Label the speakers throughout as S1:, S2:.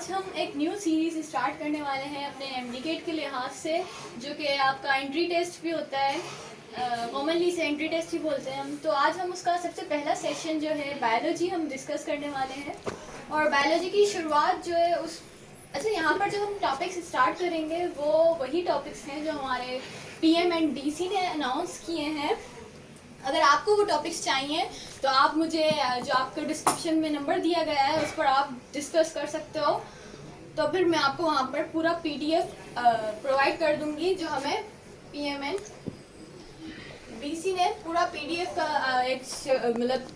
S1: आज हम एक न्यू सीरीज़ स्टार्ट करने वाले हैं अपने एमडीकेट के लिहाज से, जो कि आपका एंट्री टेस्ट भी होता है। कॉमनली से एंट्री टेस्ट ही बोलते हैं हम। तो आज हम उसका सबसे पहला सेशन जो है बायोलॉजी हम डिस्कस करने वाले हैं। और बायोलॉजी की शुरुआत जो है यहाँ पर जो हम टॉपिक्स स्टार्ट करेंगे वो वही टॉपिक्स हैं जो हमारे पीएम एंड डीसी ने अनाउंस किए हैं। अगर आपको वो टॉपिक्स चाहिए तो आप मुझे जो आपको डिस्क्रिप्शन में नंबर दिया गया है उस पर आप डिस्कस कर सकते हो। तो फिर मैं आपको वहाँ पर पूरा पीडीएफ प्रोवाइड कर दूँगी, जो हमें पीएम एंड डीसी ने पूरा पीडीएफ का एक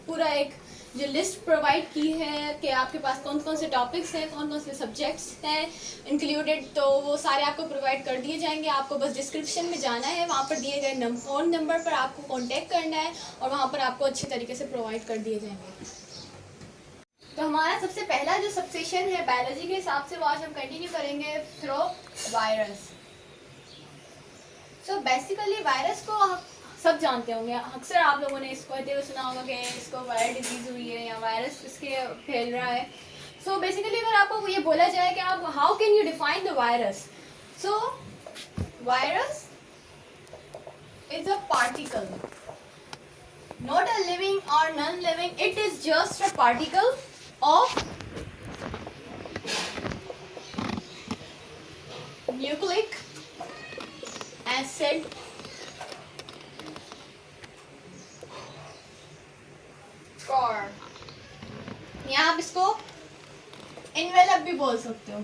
S1: पूरा एक जो लिस्ट प्रोवाइड की है कि आपके पास कौन कौन से टॉपिक्स हैं, कौन कौन से सब्जेक्ट्स हैं इंक्लूडेड, तो वो सारे आपको प्रोवाइड कर दिए जाएंगे। आपको बस डिस्क्रिप्शन में जाना है, वहाँ पर दिए गए फ़ोन नंबर पर आपको कांटेक्ट करना है और वहाँ पर आपको अच्छे तरीके से प्रोवाइड कर दिए जाएंगे। तो हमारा सबसे पहला जो सबसेशन है बायोलॉजी के हिसाब से वो आज हम कंटिन्यू करेंगे through virus. So basically virus को सब जानते होंगे। अक्सर आप लोगों ने इसको कहते हुए सुना होगा कि इसको वायरल डिजीज़ हुई है या वायरस इसके फैल रहा है। सो बेसिकली अगर आपको ये बोला जाए कि आप how can you define the virus, so virus is a particle, not a living और non living, it is just a particle of nucleic acid या आप इसको इनवेलप भी बोल सकते हो।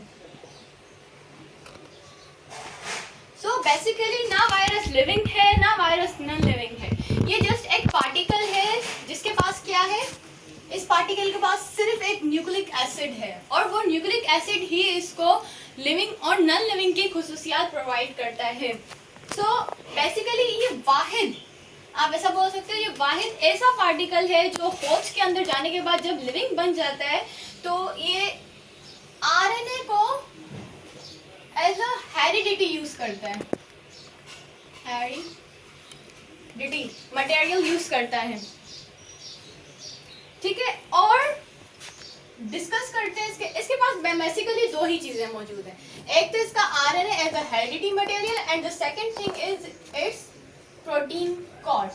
S1: सो बेसिकली ना वायरस लिविंग है ना वायरस नॉन लिविंग है, ये जस्ट एक पार्टिकल है जिसके पास क्या है, इस पार्टिकल के पास सिर्फ एक न्यूक्लिक एसिड है और वो न्यूक्लिक एसिड ही इसको लिविंग और नॉन लिविंग की खुसूसियात प्रोवाइड करता है। सो बेसिकली ये वाहिद, आप ऐसा बोल सकते हो, ये वाहिद ऐसा पार्टिकल है जो होस्ट के अंदर जाने के बाद जब लिविंग बन जाता है तो ये आरएनए को एज अ हेरिडिटी यूज करता है, हेरिडिटी मटेरियल यूज करता है, ठीक है। और डिस्कस करते हैं इसके पास बेसिकली दो ही चीजें मौजूद हैं, एक तो इसका RNA as a heredity material and the second thing is its protein coat.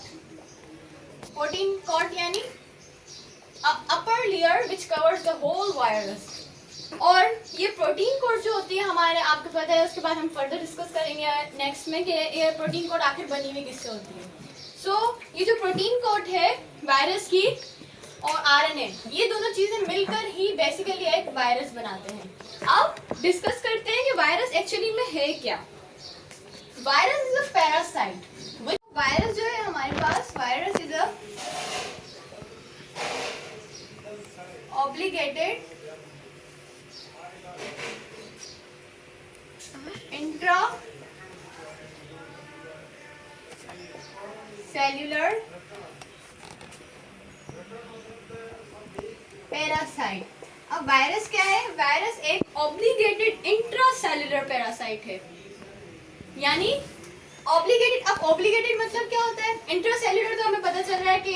S1: Protein coat यानी upper layer which covers the whole virus. और ये प्रोटीन कोट जो होती है हमारे, आपको पता है, उसके बाद हम फर्दर डिस्कस करेंगे नेक्स्ट में कि ये प्रोटीन कोट आखिर बनी हुई किससे होती है। सो ये जो प्रोटीन कोट है वायरस की और आरएनए, ये दोनों चीजें मिलकर ही बेसिकली एक वायरस बनाते हैं। अब डिस्कस करते हैं कि वायरस एक्चुअली में है क्या। Virus is a parasite. Virus जो है हमारे पास, virus is a obligated intra cellular parasite. अब वायरस क्या है, वायरस एक ऑब्लिगेटेड इंट्रा सेल्यूलर पैरासाइट है, यानी ऑब्लिगेटेड। अब ऑब्लिगेटेड मतलब क्या होता है, इंट्रासेल्यूलर तो हमें पता चल रहा है कि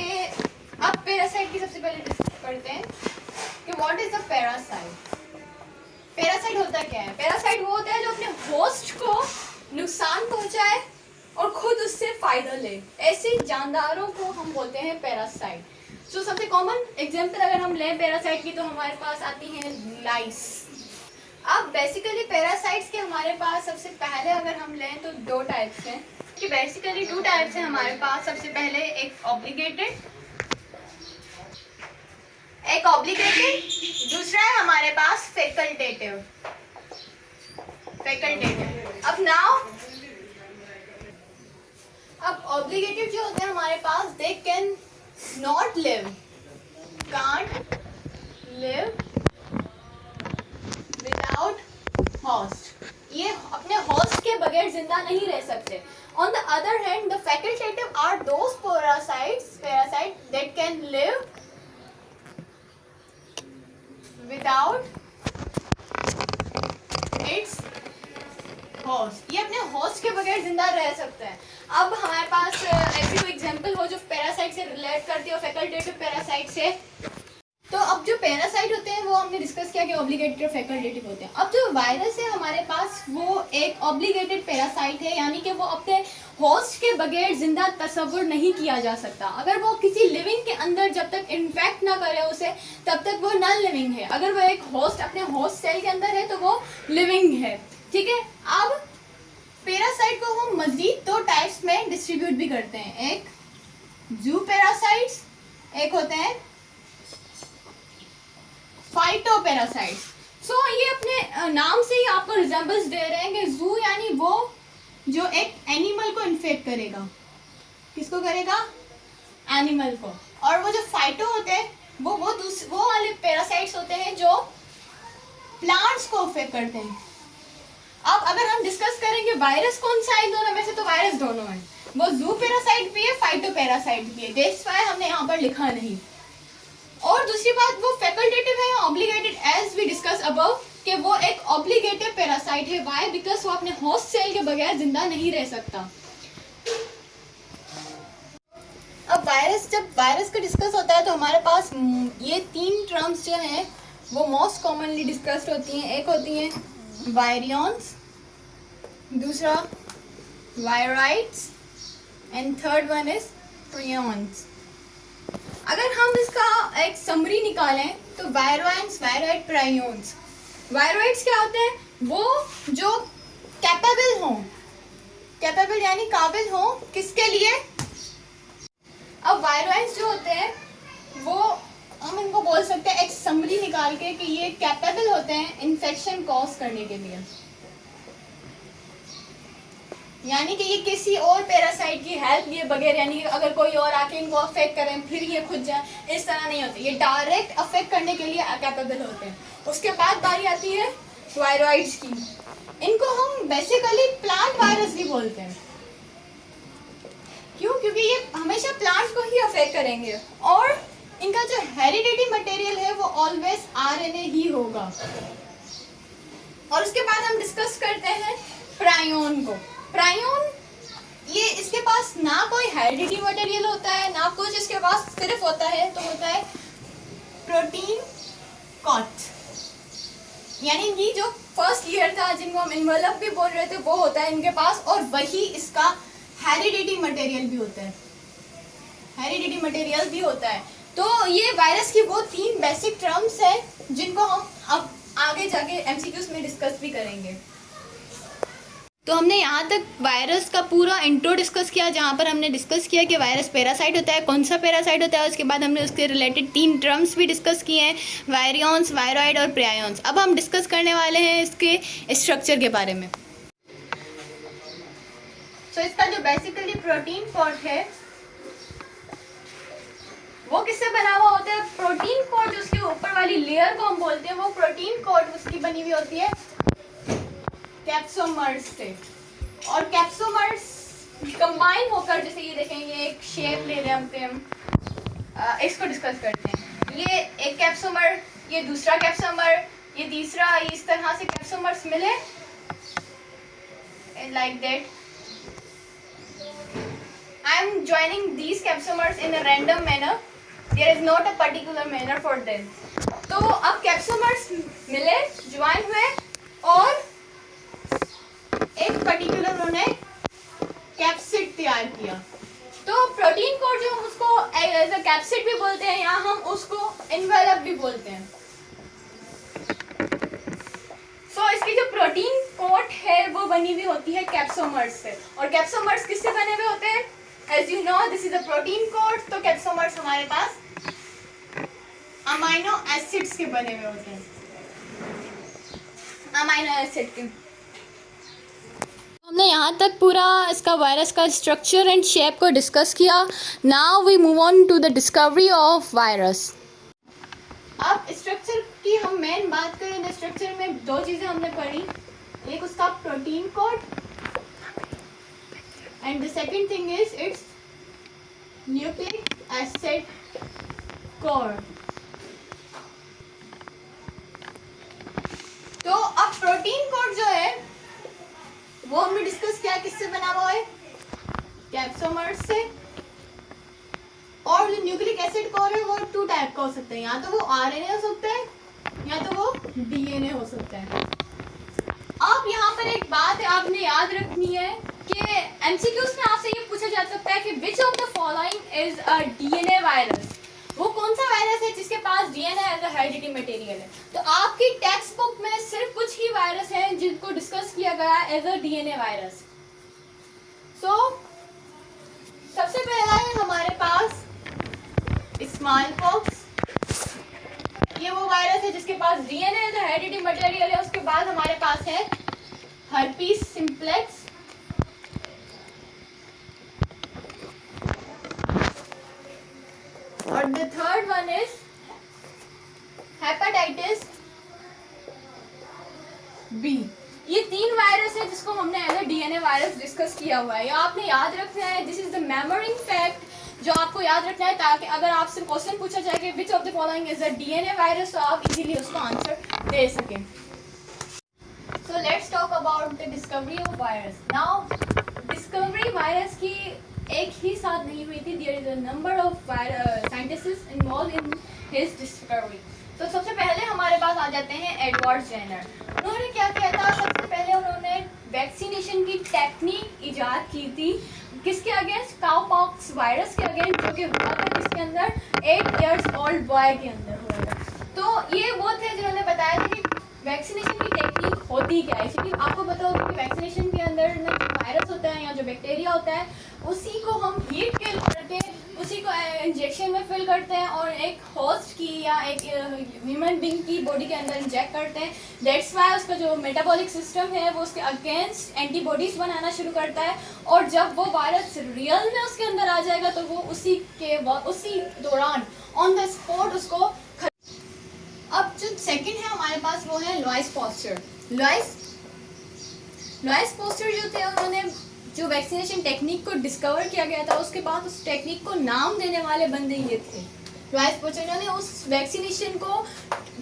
S1: अब पैरासाइट की सबसे पहले डिस्कस करते हैं कि what is a parasite. Parasite होता क्या है, पैरासाइट वो होता है जो अपने होस्ट को नुकसान पहुंचाए और खुद उससे फायदा ले, ऐसे जानदारों को हम बोलते हैं पैरासाइट। सो सबसे कॉमन एग्जांपल अगर हम लें पैरासाइट की तो हमारे पास आती हैं लाइस। अब बेसिकली पैरासाइट्स के हमारे पास सबसे पहले अगर हम लें तो दो टाइप्स हैं, कि बेसिकली टू टाइप्स हैं हमारे पास। सबसे पहले एक ऑब्लिगेटेड, दूसरा है हमारे पास फैकल्टेटिव। अब ऑब्लिगेटेड जो होते हैं हमारे पास, they can not live, can't live without host, ये अपने होस्ट के बगैर जिंदा नहीं रह सकते। On the other hand the facultative are those parasite that can live without its host, ये अपने होस्ट के बगैर जिंदा रह सकते हैं। अब हमारे पास ऐसी कोई एग्जांपल हो जो पैरासाइट से रिलेट करती हो फैकल्टेटिव पैरासाइट से, तो अब अब जो पैरासाइट होते हैं वो हमने डिस्कस किया कि ऑब्लिगेटेड और फैकल्टेटिव होते हैं। अब जो वायरस है हमारे पास वो एक ऑब्लिगेटेड पैरासाइट है, यानी कि वो अपने होस्ट के बगैर जिंदा तस्वुर नहीं किया जा सकता। अगर वो किसी लिविंग के अंदर जब तक इन्फेक्ट ना करे उसे, तब तक वो नॉन लिविंग है। अगर वो एक होस्ट अपने होस्ट सेल के अंदर है तो वो लिविंग है, ठीक है। अब पैरासाइट को हम मजीद 2 टाइप्स में डिस्ट्रीब्यूट भी करते हैं, एक जू पैरासाइट्स, एक होते हैं फाइटोपैरासाइट्स। सो ये अपने नाम से ही आपको रिजेंबल्स दे रहे हैं कि जू यानी वो जो एक एनिमल को इन्फेक्ट करेगा। किसको करेगा? एनिमल को। और वो जो फाइटो होते हैं वो वाले पैरासाइट्स होते हैं जो प्लांट्स को इफेक्ट करते हैं। अब अगर हम डिस्कस करेंगे वायरस कौन सा है इन दोनों में से, तो वायरस दोनों है, वो जू पैरासाइट भी है, फाइटोपैरासाइट भी है। दैट्स व्हाई हमने यहाँ पर लिखा नहीं। और दूसरी बात, वो फैकल्टेटिव है या obligated, as we discuss above, कि वो एक ऑब्लिगेटेड पैरासाइट है। व्हाई? बिकॉज वो अपने होस्ट सेल के बगैर जिंदा नहीं रह सकता। अब जब वायरस का डिस्कस होता है तो हमारे पास ये 3 टर्म्स जो हैं वो मोस्ट कॉमनली डिस्कस्ड होती हैं। एक होती हैं वायरियंस, दूसरा viroids and third one is prions. अगर हम इसका एक समरी निकालें तो वायरोइड्स, वायराइड, प्राइयोन्स। वायरोइड्स क्या होते हैं? वो जो कैपेबल हों, कैपेबल यानी काबिल हों किसके लिए? अब वायरोइड्स जो होते हैं वो हम इनको बोल सकते हैं एक समरी निकाल के कि ये कैपेबल होते हैं इन्फेक्शन कॉज करने के लिए, यानी कि ये किसी और पैरासाइट की हेल्प लिए बगैर, यानी अगर कोई और आके इनको अफेक्ट करें फिर ये खुद जाए, इस तरह नहीं होते। ये डायरेक्ट अफेक्ट करने के लिए कैपेबल होते हैं। उसके बाद बारी आती है वायरॉइड्स की। इनको हम बेसिकली प्लांट वायरस भी बोलते हैं। क्यों? क्योंकि ये हमेशा प्लांट को ही अफेक्ट करेंगे और इनका जो हेरिडिटी मटेरियल है वो ऑलवेज आरएनए ही होगा। और उसके बाद हम डिस्कस करते हैं प्रायोन को। प्रायोन ये इसके पास ना कोई हेरिडिटी मटेरियल होता है ना कुछ, इसके पास सिर्फ होता है प्रोटीन कॉट, यानी कि जो फर्स्ट ईयर था जिनको हम इन्वेलप भी बोल रहे थे वो होता है इनके पास, और वही इसका हेरिडिटी मटेरियल भी होता है, हेरिडिटी मटेरियल भी होता है। तो ये वायरस की वो 3 बेसिक टर्म्स है जिनको हम अब आगे जाके एमसीक्यूज में डिस्कस भी करेंगे। तो हमने यहाँ तक वायरस का पूरा इंट्रो डिस्कस किया, जहाँ पर हमने डिस्कस किया कि वायरस पैरासाइट होता है, कौन सा पैरासाइट होता है। उसके बाद हमने उसके रिलेटेड 3 टर्म्स भी डिस्कस किए हैं, वायरियंस, वायरॉइड और प्रायोन्स। अब हम डिस्कस करने वाले हैं इसके स्ट्रक्चर के बारे में। तो इसका जो बेसिकली प्रोटीन कोट है वो किससे बना हुआ होता है? प्रोटीन कोट जो उसके ऊपर वाली लेयर को हम बोलते हैं, वो प्रोटीन कोट उसकी बनी हुई होती है कैप्सोमर्स से। और कैप्सोमर्स कंबाइन होकर, जैसे ये देखेंगे एक शेप ले रहे हम इसको डिस्कस करते हैं। ये एक कैप्सोमर, ये दूसरा कैप्सोमर, ये तीसरा, इस तरह से कैप्सोमर्स मिले like that. I am joining these capsomers in a random manner. There is not a particular manner for them. तो अब कैप्सोमर्स मिले, ज्वाइन हुए और एक पर्टिकुलर उन्होंने कैप्सिड तैयार किया। तो प्रोटीन कोड जो हम उसको एज अ कैप्सिड भी बोलते हैं या हम उसको एनवेलप भी बोलते हैं। तो इसकी जो प्रोटीन कोट है वो बनी हुई होती है कैप्सोमर्स से। और कैप्सोमर्स किससे बने हुए होते हैं? As you know, this is a protein coat. तो कैप्सोमर्स हमारे पास अमाइनो एसिड्स के बने हुए होते हैं, अमाइनो एसिड के। हमने यहाँ तक पूरा इसका वायरस का स्ट्रक्चर एंड शेप को डिस्कस किया। Now we move on to the discovery of virus. अब स्ट्रक्चर की हम मेन बात करें, स्ट्रक्चर में 2 चीज़ें हमने पढ़ी, एक उसका protein code and the second thing is its nucleic acid core. तो अब प्रोटीन कोड जो है वो हमने डिस्कस किया किससे बना हुआ है? कैप्सोमर्स से। और जो न्यूक्लिक एसिड कौन है, वो 2 टाइप का हो सकता है, या तो वो आरएनए हो सकता है या तो वो डीएनए हो सकता है। अब यहाँ पर एक बात आपने याद रखनी है कि एमसीक्यूज में आपसे ये पूछा जा सकता है कि which of the following is a DNA virus. वो कौन सा वायरस है जिसके पास DNA as a heredity material है। तो आपकी टेक्स्ट बुक में सिर्फ कुछ ही वायरस हैं जिनको डिस्कस किया गया एज अ डीएनए वायरस। सो सबसे पहला है हमारे पास स्मॉल पॉक्स, ये वो वायरस है जिसके पास DNA as a heredity material है। उसके बाद हमारे पास है हर्पीस सिम्प्लेक्स, और the third one is hepatitis B. ये 3 वायरस है जिसको हमने as a DNA virus discuss किया हुआ है। ये आपने याद रखना है, this is the memorising fact जो आपको याद रखना है, ताकि अगर आपसे क्वेश्चन पूछा जाए कि which of the following is a DNA virus, तो आप इजीली उसको आंसर दे सकें। So let's talk about the discovery of virus. Now discovery virus की एक ही साथ नहीं हुई थी, there is a number of scientists involve in his discovery. तो सबसे पहले हमारे पास आ जाते हैं एडवर्ड जेनर। उन्होंने क्या किया था, सबसे पहले उन्होंने वैक्सीनेशन की टेक्निक इजाद की थी, किसके अगेंस्ट, काउपॉक्स वायरस के अगेंस्ट, जो कि हुआ था किसके अंदर, 8 इयर्स ओल्ड बॉय के अंदर हुआ था। तो ये वो थे जिन्होंने बताया था कि वैक्सीनेशन की टेक्निक होती क्या है। क्योंकि आपको पता होगा कि वैक्सीनेशन के अंदर जो वायरस होता है या जो बैक्टीरिया होता है, उसी को हम हीट किल करके उसी को इंजेक्शन में फिल करते हैं और एक होस्ट की या एक ह्यूमन बीइंग की बॉडी के अंदर इंजेक्ट करते हैं। दैट्स वाई उसका जो मेटाबॉलिक सिस्टम है वो उसके अगेंस्ट एंटीबॉडीज बनाना शुरू करता है, और जब वो वायरस रियल में उसके अंदर आ जाएगा तो वो उसी दौरान ऑन द स्पॉट उसको। अब जो सेकंड है हमारे पास वो है लुईस पास्चर। लुईस पास्चर जो थे, उन्होंने जो वैक्सीनेशन टेक्निक को डिस्कवर किया गया था, उसके बाद उस टेक्निक को नाम देने वाले बंदे ये थे लुईस पास्चर। इन्होंने उस वैक्सीनेशन को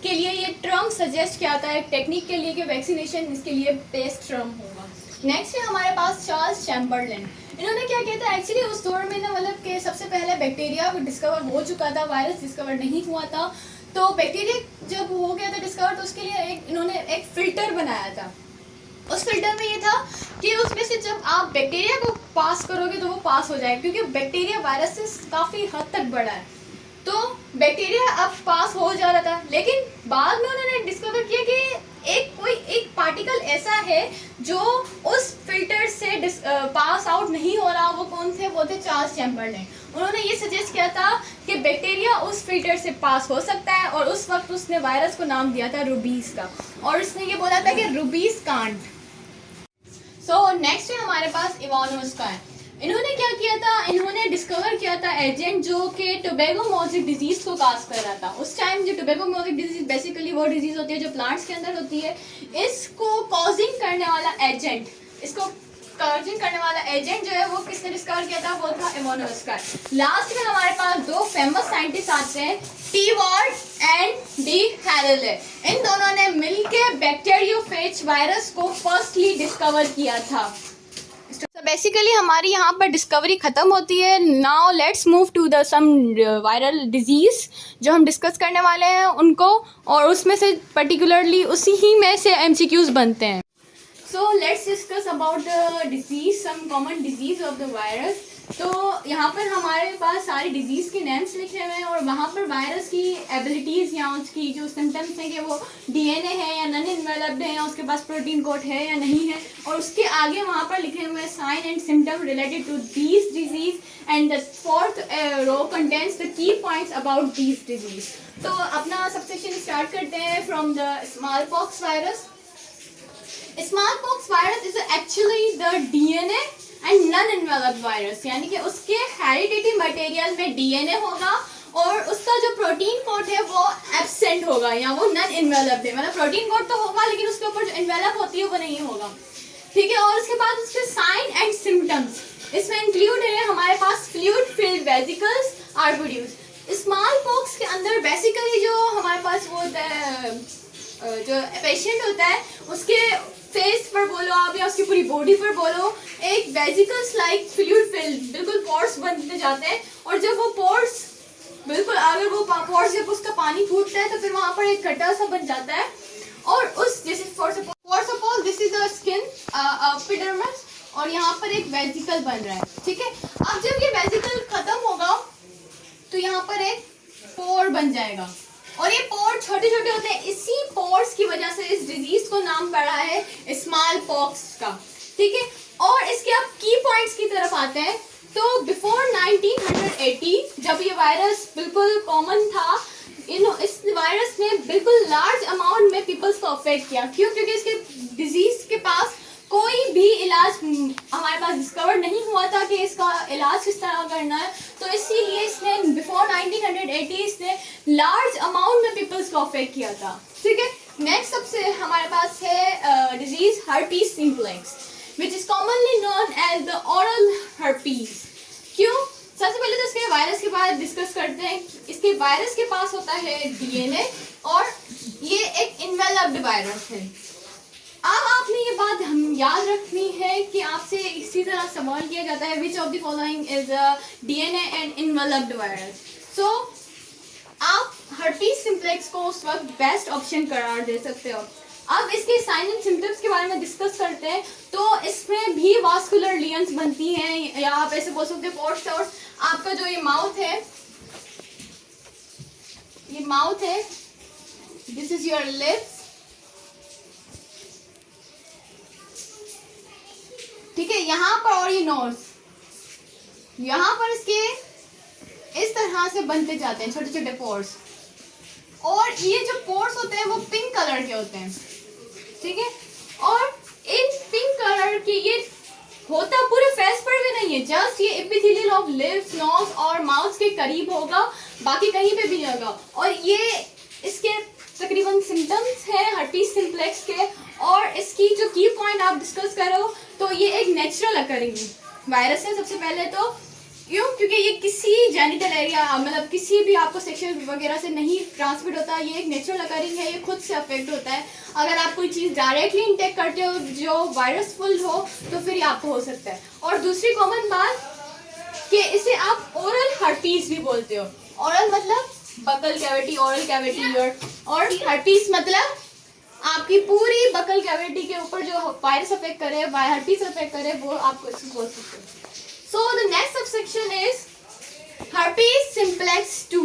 S1: के लिए ये टर्म सजेस्ट किया था एक टेक्निक के लिए कि वैक्सीनेशन इसके लिए बेस्ट टर्म होगा। नेक्स्ट है हमारे पास चार्ल्स चैम्बरलेन। इन्होंने क्या किया था, एक्चुअली उस दौर में ना, मतलब कि सबसे पहले बैक्टीरिया डिस्कवर हो चुका था, वायरस डिस्कवर नहीं हुआ था। तो बैक्टीरिया जब हो गया था डिस्कवर, तो उसके लिए इन्होंने एक फिल्टर बनाया था। उस फिल्टर में ये था कि उसमें से जब आप बैक्टीरिया को पास करोगे तो वो पास हो जाए, क्योंकि बैक्टीरिया वायरस से काफ़ी हद तक बड़ा है। तो बैक्टीरिया अब पास हो जा रहा था, लेकिन बाद में उन्होंने डिस्कवर किया कि एक पार्टिकल ऐसा है जो उस फिल्टर से पास आउट नहीं हो रहा। वो कौन थे, वो थे चार्ल्स चैम्बरलेन। उन्होंने ये सजेस्ट किया था कि बैक्टीरिया उस फिल्टर से पास हो सकता है, और उस वक्त उसने वायरस को नाम दिया था रूबीज का, और उसने ये बोला था कि रूबीज कांट। सो नेक्स्ट है हमारे पास इवानोस्का। इन्होंने क्या किया था, इन्होंने डिस्कवर किया था एजेंट जो कि टोबैगो मोज़ेक डिजीज को काज कर रहा था। उस टाइम जो टोबैगो मोज़ेक डिजीज बेसिकली वो डिजीज होती है जो प्लांट्स के अंदर होती है। इसको कॉजिंग करने वाला एजेंट, इसको कॉजिंग करने वाला एजेंट जो है वो किसने डिस्कवर किया था, वो था इवानोस्का। लास्ट में हमारे पास 2 फेमस साइंटिस्ट आते हैं, टीवार्ड एंड डी हैरले। इन दोनों ने मिलकर बैक्टीरियोफेज वायरस को फर्स्टली डिस्कवर किया था। तो बेसिकली हमारी यहाँ पर डिस्कवरी ख़त्म होती है। Now let's move to the some viral disease जो हम डिस्कस करने वाले हैं उनको, और उसमें से पर्टिकुलरली उसी ही में से एमसीक्यूज बनते हैं। So let's discuss about the disease, some common disease of the virus. तो यहाँ पर हमारे पास सारी डिजीज़ के नेम्स लिखे हुए हैं, और वहाँ पर वायरस की एबिलिटीज़ या उसकी जो सिम्टम्स हैं कि वो डीएनए है या नॉन इन्वेलप्ड है, या उसके पास प्रोटीन कोड है या नहीं है, और उसके आगे वहाँ पर लिखे हुए हैं sign and symptom related to these disease, and the 4th row contents the key points about these disease. तो अपना सबसेक्शन स्टार्ट करते हैं from the small pox virus. Small pox virus is actually the DNA and non enveloped virus, यानी कि उसके heredity material में DNA होगा और उसका जो प्रोटीन कोड है वो एब्सेंट होगा, या वो नॉन इन्वेलप्ड है। मतलब प्रोटीन कोड तो होगा लेकिन उसके ऊपर जो इन्वेलप होती है वो नहीं होगा, ठीक है। और उसके बाद उसके साइन एंड सिम्टम्स इसमें इंक्लूड है हमारे पास fluid filled vesicles are produce. Smallpox के अंदर बेसिकली जो हमारे पास वो होता है, जो पेशेंट होता है उसके फेस पर बोलो आप या उसकी पूरी बॉडी पर बोलो, एक वेसिकल्स लाइक फ्लूइड फिल्ड बिल्कुल पोर्स बनते जाते हैं, और जब वो पोर्स बिल्कुल अगर वो पोर जब उसका पानी फूटता है तो फिर वहाँ पर एक गड्ढा सा बन जाता है, और उस जैसे for suppose this is the skin epidermis, और यहाँ पर एक वेसिकल बन रहा है, ठीक है। अब जब ये वेसिकल खत्म होगा तो यहाँ पर एक पोर बन जाएगा, और ये पोर छोटे छोटे होते हैं। इसी पोर्स की वजह से इस डिजीज को नाम पड़ा है स्मॉल पॉक्स का, ठीक है। और इसके अब की पॉइंट्स की तरफ आते हैं। तो बिफोर 1980 जब ये वायरस बिल्कुल कॉमन था, इस वायरस ने बिल्कुल लार्ज अमाउंट में पीपल्स को अफेक्ट किया। क्यों? क्योंकि इसके डिजीज के पास कोई भी इलाज हमारे पास डिस्कवर नहीं हुआ था कि इसका इलाज किस तरह करना है। तो इसीलिए इसने बिफोर 1980 इसने लार्ज अमाउंट में पीपल्स को अफेक्ट किया था, ठीक है। नेक्स्ट सबसे हमारे पास है disease herpes simplex, which is commonly known as the oral herpes. क्यों? सबसे पहले तो इसके वायरस के बारे में डिस्कस करते हैं। इसके वायरस के पास होता है डीएनए, और ये एक इन्वेलप्ड वायरस है। अब आपने ये बात हम याद रखनी है कि आपसे इसी तरह सवाल किया जाता है, which of the following is DNA and enveloped virus. So आप हर्पीज सिम्प्लेक्स को उस वक्त बेस्ट ऑप्शन करार दे सकते हो। अब इसके साइन एंड सिम्टम्स के बारे में डिस्कस करते हैं। तो इसमें भी वास्कुलर लियंस बनती हैं, या आप ऐसे बोल सकते हो पोर्स। और आपका जो ये माउथ है, ये माउथ है, दिस इज योर लिप्स, ठीक है। यहाँ पर और ये नोज, यहाँ पर इसके इस तरह से बनते जाते हैं छोटे छोटे पोर्स, और ये जो पोर्स होते हैं वो पिंक कलर के होते हैं, ठीक है। और इन पिंक कलर की ये होता पूरे फेस पर भी नहीं है, जस्ट ये एपिथेलियल ऑफ लिप्स, नोज और माउथ के करीब होगा, बाकी कहीं पे भी नहीं होगा। और ये इसके तकरीबन सिम्टम्स है हर्पीज सिम्प्लेक्स के। और इसकी जो की पॉइंट आप डिस्कस करो तो ये एक नेचुरल अकरिंग वायरस है। सबसे पहले तो क्यों? क्योंकि ये किसी जेनिटल एरिया मतलब किसी भी आपको सेक्शुअल वगैरह से नहीं ट्रांसमिट होता, ये एक नेचुरल अकरिंग है, ये खुद से अफेक्ट होता है। अगर आप कोई चीज़ डायरेक्टली इंटेक करते हो जो वायरसफुल हो तो फिर ये आपको हो सकता है। और दूसरी कॉमन बात कि इसे आप ओरल हर्पीज भी बोलते हो। ओरल मतलब बकल कैविटी, ओरल कैविटी, और हर्पीज मतलब आपकी पूरी बकल कैविटी के ऊपर जो वायरस अफेक्ट करे, हर्पीज अफेक्ट करे, वो आपको इसको बोल सकते हो। So the next subsection is herpes simplex 2.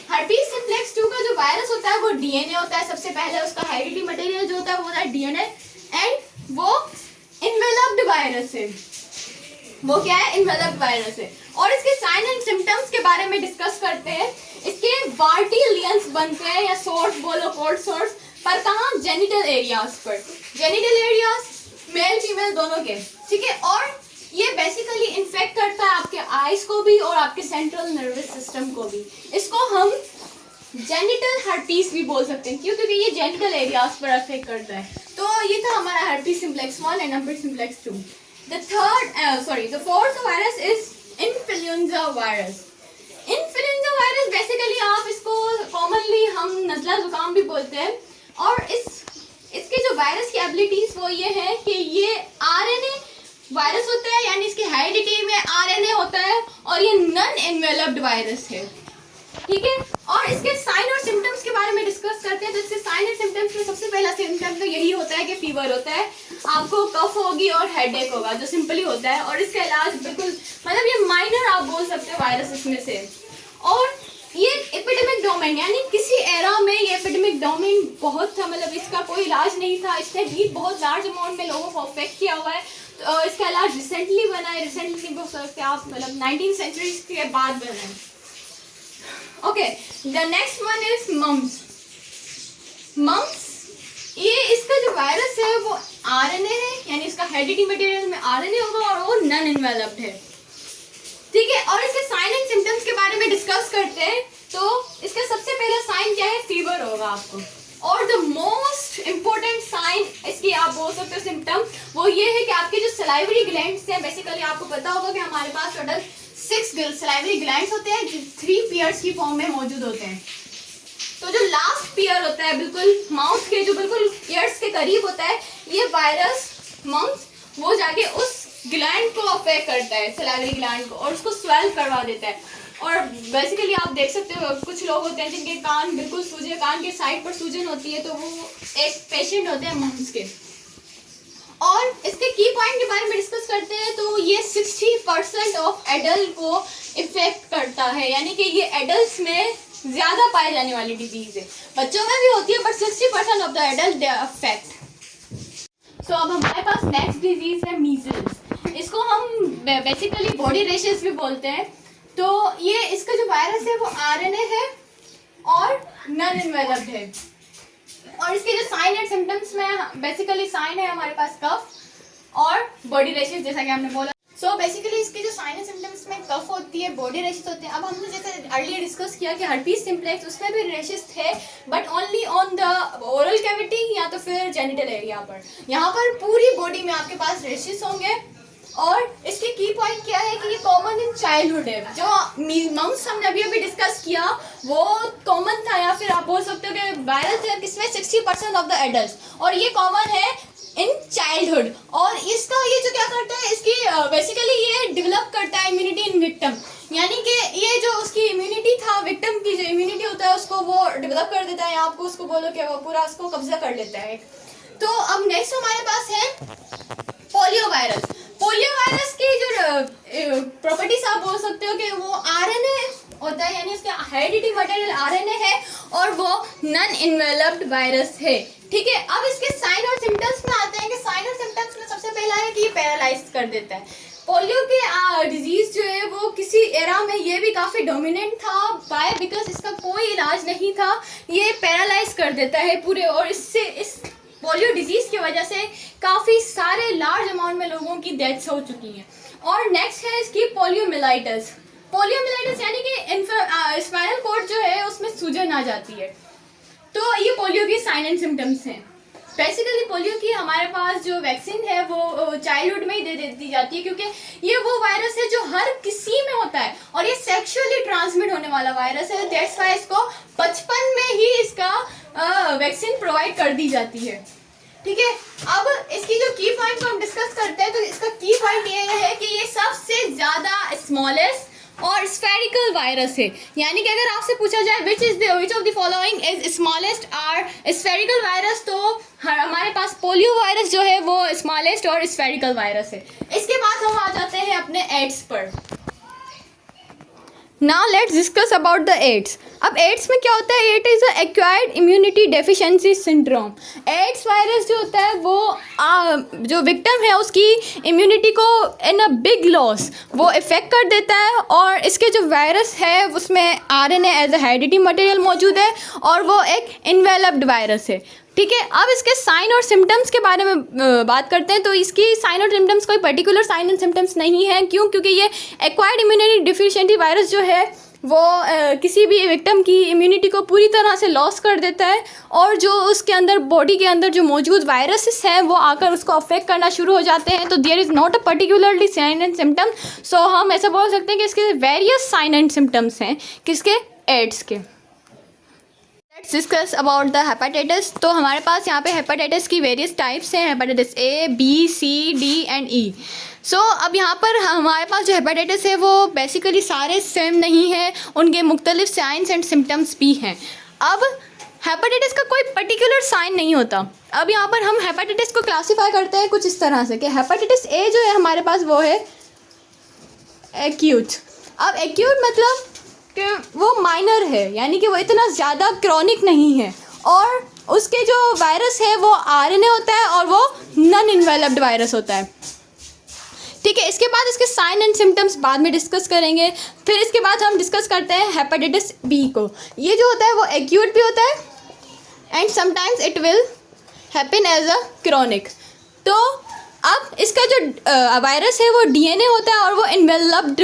S1: herpes simplex 2 का जो वायरस होता है वो डीएनए होता है। सबसे पहले उसका हेरिडिटी मटेरियल जो होता है वो होता है डीएनए, एंड वो इन्वेलप्ड वायरस है। वो क्या है? इन्वेलप्ड वायरस है। और इसके साइन एंड सिम्टम्स के बारे में डिस्कस करते हैं। इसके वार्टी लियंस बनते हैं, या सोर्स बोलो, कोल्ड सोर्स पर। कहाँ? जेनिटल एरियाज पर। जेनिटल एरियाज मेल फीमेल दोनों के, ठीक है। और ये बेसिकली इन्फेक्ट करता है आपके आईज को भी और आपके सेंट्रल नर्वस सिस्टम को भी। इसको हम जेनिटल हर्पीज भी बोल सकते हैं। क्यों? क्योंकि ये जेनिटल एरियाज पर अफेक्ट करता है। तो ये था हमारा herpes simplex 1 and herpes simplex 2। The fourth virus is influenza virus. Influenza virus basically आप इसको कॉमनली हम नज़ला जुकाम भी बोलते हैं। और इसके जो वायरस की एबिलिटीज वो ये है कि ये आरएनए वायरस होता है, यानी इसके हेरिडिटी में आरएनए होता है, और ये नॉन एनवेलप्ड वायरस है, ठीक है। और इसके साइन और सिम्टम्स के बारे में डिस्कस करते हैं। तो इसके साइन और सिम्टम्स में सबसे पहला सिम्टम तो यही होता है कि फीवर होता है, आपको कफ होगी और हेडेक होगा, जो सिंपली होता है। और इसका इलाज बिल्कुल मतलब ये माइनर आप बोल सकते हो वायरस इसमें से। और ये एपिडेमिक डोमेन, यानी किसी एरा में ये एपिडेमिक डोमेन बहुत था, मतलब इसका कोई इलाज नहीं था। इसने भी बहुत लार्ज अमाउंट में लोगों को अफेक्ट किया हुआ है। तो इसका इलाज रिसेंटली बना है, रिसेंटली बोल सकते हैं आप, मतलब 19th सेंचुरी के बाद बना है। Okay, the next one is mumps. Mumps ये इसका जो वायरस है वो आरएनए है, यानी इसका हेरिडिटी मटेरियल में आरएनए होगा और वो नॉन इन्वेलप्ड है, ठीक है। और इसके साइन एंड सिम्टम्स के बारे में डिस्कस करते हैं। तो इसका सबसे पहला साइन क्या है? फीवर होगा आपको। और द मोस्ट इम्पोर्टेंट साइन इसकी आप बोल सकते हो सिम्टम, वो ये है कि आपके जो सलाइवरी ग्लैंड्स हैं, बेसिकली आपको पता होगा कि हमारे पास टोटल 6 सलाइवरी ग्लैंड्स होते हैं जो 3 पेयर्स की फॉर्म में मौजूद होते हैं। तो जो लास्ट पेयर होता है बिल्कुल माउथ के जो बिल्कुल ईयर्स के करीब होता है, ये वायरस मम्स वो जाके उस ग्लैंड को अफेक्ट करता है, सलाइवरी ग्लैंड को, और उसको स्वेल करवा देता है। और बेसिकली आप देख सकते हो कुछ लोग होते हैं जिनके कान बिल्कुल सूजे, कान के साइड पर सूजन होती है, तो वो एक पेशेंट होते हैं मम्स के। और इसके की पॉइंट के बारे में डिस्कस करते हैं, तो ये 60% ऑफ एडल्ट को इफेक्ट करता है, यानी कि ये एडल्ट में ज़्यादा पाए जाने वाली डिजीज़ है। बच्चों में भी होती है but 60% of the adult they affect. So अब हमारे पास नेक्स्ट डिजीज़ है मीजल्स। इसको हम बेसिकली बॉडी रेशेस भी बोलते हैं। तो ये इसका जो वायरस है वो आरएनए है और नॉन इन्वेलप्ड है। और इसके जो साइन एंड सिम्टम्स में बेसिकली साइन है हमारे पास कफ और बॉडी रेशेस, जैसा कि हमने बोला। सो बेसिकली इसके जो साइन एंड सिम्टम्स में कफ होती है, बॉडी रेशेस होते हैं। अब हमने जैसे अर्लियर डिस्कस किया कि हर्पीस सिम्प्लेक्स, उसमें भी रेशेस थे but only on the oral cavity या तो फिर जेनिटल एरिया पर। यहाँ पर पूरी बॉडी में आपके पास रेशेस होंगे। और इसके की पॉइंट क्या है कि ये कॉमन इन चाइल्डहुड है। जो मम्स हमने अभी डिस्कस किया वो कॉमन था, या फिर आप बोल सकते हो कि वायरल है किसमें 60% ऑफ द एडल्ट, और ये कॉमन है इन चाइल्डहुड। और इसका ये जो क्या करता है, इसकी बेसिकली ये डेवलप करता है इम्यूनिटी इन विक्टिम, यानी कि ये जो उसकी इम्यूनिटी था, विक्टिम की जो इम्यूनिटी होता है उसको वो डेवलप कर देता है, आपको उसको बोलो कि वो पूरा उसको कब्जा कर लेता है। तो अब नेक्स्ट हमारे पास है पोलियो वायरस। पोलियो वायरस की जो प्रॉपर्टीज आप बोल सकते हो कि वो आरएनए होता है, यानी उसका हेरिडिटी मटेरियल आरएनए है और वो नॉन इन्वेलप्ड वायरस है। ठीक है, अब इसके साइन और सिम्टम्स में आते हैं कि साइन और सिम्टम्स में सबसे पहला है कि ये पैरालाइज कर देता है। पोलियो के डिजीज जो है वो किसी एरा में ये भी काफ़ी डोमिनेंट था, बाय बिकॉज इसका कोई इलाज नहीं था, ये पैरालाइज कर देता है पूरे। और इससे इस पोलियो डिजीज़ की वजह से काफ़ी सारे लार्ज अमाउंट में लोगों की डेथ्स हो चुकी हैं। और नेक्स्ट है इसकी पोलियोमिलाइटिस। पोलियोमिलाइटिस यानी कि स्पाइनल कॉर्ड जो है उसमें सूजन आ जाती है। तो ये पोलियो की साइन एंड सिम्टम्स हैं। बेसिकली पोलियो की हमारे पास जो वैक्सीन है वो चाइल्डहुड में ही दे दी जाती है, क्योंकि ये वो वायरस है जो हर किसी में होता है और ये सेक्सुअली ट्रांसमिट होने वाला वायरस है। दैट्स वाई इसको बचपन में ही इसका वैक्सीन प्रोवाइड कर दी जाती है। ठीक है, अब इसकी जो की पॉइंट को हम डिस्कस करते हैं, तो इसका की पॉइंट ये है कि ये सबसे ज़्यादा स्मॉलेस्ट और स्फेरिकल वायरस है। यानी कि अगर आपसे पूछा जाए which of the following is smallest or spherical virus, तो हमारे पास पोलियो वायरस जो है वो स्मॉलेस्ट और स्फेरिकल वायरस है। इसके बाद हम आ जाते हैं अपने एड्स पर। Now let's discuss about the AIDS. अब एड्स में क्या होता है, it is a acquired immunity deficiency syndrome. AIDS virus जो होता है वो जो विक्टिम है उसकी इम्यूनिटी को इन अ बिग लॉस वो इफेक्ट कर देता है। और इसके जो वायरस है उसमें RNA as a heredity material मौजूद है और वो एक इन्वेलप्ड वायरस है। ठीक है, अब इसके साइन और सिम्टम्स के बारे में बात करते हैं। तो इसकी साइन और सिम्टम्स कोई पर्टिकुलर साइन एंड सिम्टम्स नहीं है। क्यों? क्योंकि ये एक्वायर्ड इम्यूनिटी डिफिशिएंसी वायरस जो है वो किसी भी विक्टिम की इम्यूनिटी को पूरी तरह से लॉस कर देता है, और जो उसके अंदर बॉडी के अंदर जो मौजूद वायरसेस हैं वो आकर उसको अफेक्ट करना शुरू हो जाते हैं। तो there is not a particularly sign and symptom. So हम ऐसा बोल सकते हैं कि इसके वेरियस साइन एंड सिम्टम्स हैं किसके, एड्स के। Let's discuss about the hepatitis. तो हमारे पास यहाँ पे हेपेटाइटिस की वेरियस टाइप्स हैं, hepatitis A, B, C, D and E. So अब यहाँ पर हमारे पास जो हेपेटाइटिस है वो बेसिकली सारे सेम नहीं है, उनके मुख्तलिफ साइंस एंड सिम्टम्स भी हैं। अब हेपेटाइटिस का कोई पर्टिकुलर साइन नहीं होता। अब यहाँ पर हम हेपेटाइटिस को क्लासीफाई करते हैं कुछ इस तरह से कि हेपेटाइटिस ए जो है हमारे पास वो है एक्यूट। अब एक्यूट मतलब कि वो माइनर है, यानी कि वो इतना ज़्यादा क्रॉनिक नहीं है, और उसके जो वायरस है वो आरएनए होता है और वो नॉन इन्वेलप्ड वायरस होता है। ठीक है, इसके बाद इसके साइन एंड सिम्टम्स बाद में डिस्कस करेंगे। फिर इसके बाद हम डिस्कस करते हैं हेपेटाइटिस बी को। ये जो होता है वो एक्यूट भी होता है and sometimes it will happen as a chronic. तो अब इसका जो वायरस है वो डीएनए होता है और वो इन्वेलप्ड